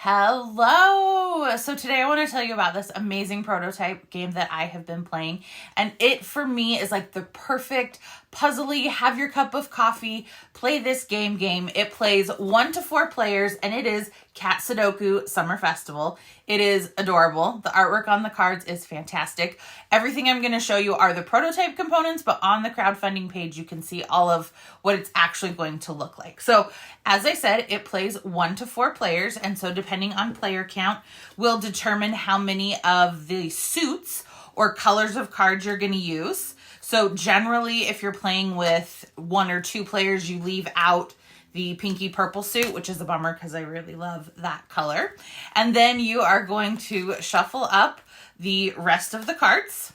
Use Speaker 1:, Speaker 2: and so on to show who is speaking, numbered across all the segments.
Speaker 1: Hello! So today I want to tell you about this amazing prototype game that I have been playing. And it, for me, is like the perfect puzzly, have your cup of coffee, play this game. It plays 1 to 4 players, and it is Cat Sudoku Summer Festival. It is adorable. The artwork on the cards is fantastic. Everything I'm going to show you are the prototype components, but on the crowdfunding page, you can see all of what it's actually going to look like. So, as I said, it plays 1 to 4 players, and so depending on player count, will determine how many of the suits or colors of cards you're going to use. So generally, if you're playing with 1 or 2 players, you leave out the pinky purple suit, which is a bummer because I really love that color. And then you are going to shuffle up the rest of the cards.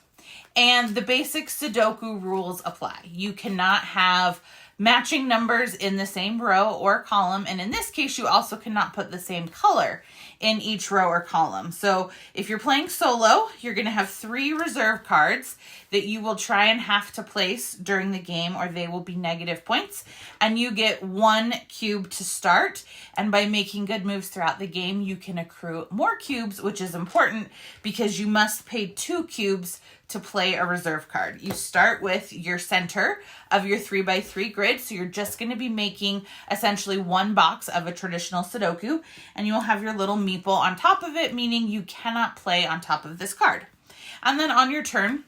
Speaker 1: And the basic Sudoku rules apply. You cannot have matching numbers in the same row or column. And in this case, you also cannot put the same color in each row or column. So if you're playing solo, you're going to have 3 reserve cards that you will try and have to place during the game, or they will be negative points. And you get 1 cube to start. And by making good moves throughout the game, you can accrue more cubes, which is important because you must pay 2 cubes to play a reserve card. You start with your center of your 3x3 grid. So you're just going to be making essentially 1 box of a traditional Sudoku, and you'll have your little meeple on top of it, meaning you cannot play on top of this card. And then on your turn,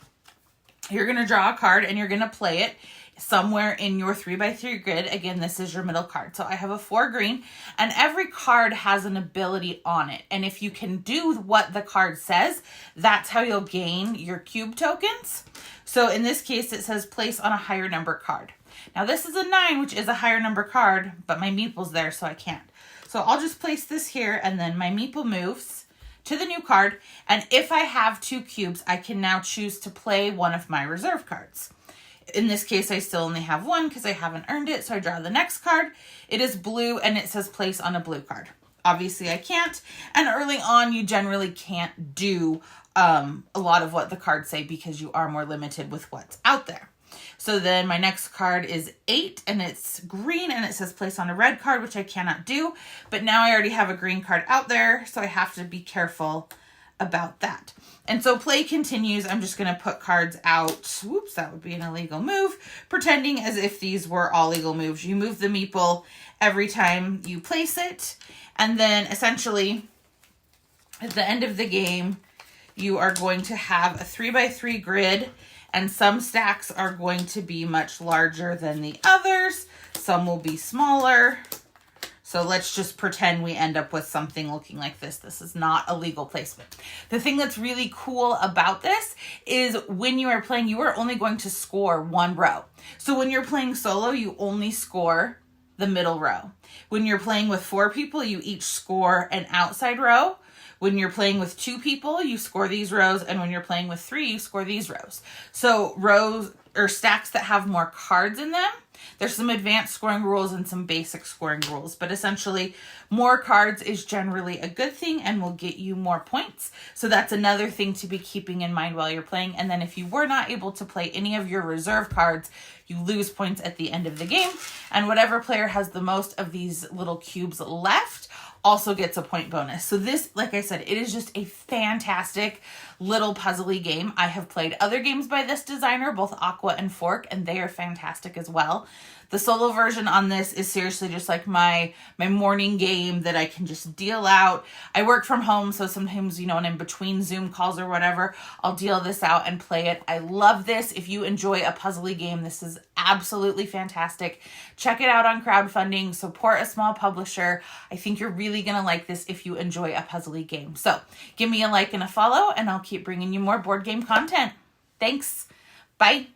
Speaker 1: you're going to draw a card and you're going to play it somewhere in your 3x3 grid. Again, this is your middle card. So I have a 4 green, and every card has an ability on it. And if you can do what the card says, that's how you'll gain your cube tokens. So in this case, it says place on a higher number card. Now this is a 9, which is a higher number card, but my meeple's there, so I can't. So I'll just place this here, and then my meeple moves to the new card. And if I have 2 cubes, I can now choose to play one of my reserve cards. In this case, I still only have 1 because I haven't earned it. So I draw the next card. It is blue, and it says place on a blue card. Obviously, I can't. And early on, you generally can't do a lot of what the cards say because you are more limited with what's out there. So then my next card is 8, and it's green, and it says place on a red card, which I cannot do. But now I already have a green card out there, so I have to be careful about that. And so play continues. I'm just going to put cards out. Whoops, that would be an illegal move. Pretending as if these were all legal moves. You move the meeple every time you place it. And then essentially, at the end of the game, you are going to have a 3x3 grid. And some stacks are going to be much larger than the others. Some will be smaller. So let's just pretend we end up with something looking like this. This is not a legal placement. The thing that's really cool about this is when you are playing, you are only going to score 1 row. So when you're playing solo, you only score the middle row. When you're playing with 4 people, you each score an outside row. When you're playing with 2 people, you score these rows. And when you're playing with 3, you score these rows. So rows or stacks that have more cards in them, there's some advanced scoring rules and some basic scoring rules, but essentially more cards is generally a good thing and will get you more points. So that's another thing to be keeping in mind while you're playing. And then if you were not able to play any of your reserve cards, you lose points at the end of the game. And whatever player has the most of these little cubes left also gets a point bonus. So this, like I said, it is just a fantastic little puzzly game. I have played other games by this designer, both Aqua and Fork, and they are fantastic as well. The solo version on this is seriously just like my morning game that I can just deal out. I work from home, so sometimes, when I'm between Zoom calls or whatever, I'll deal this out and play it. I love this. If you enjoy a puzzly game, this is absolutely fantastic. Check it out on crowdfunding. Support a small publisher. I think you're really going to like this if you enjoy a puzzly game. So give me a like and a follow, and I'll keep bringing you more board game content. Thanks. Bye.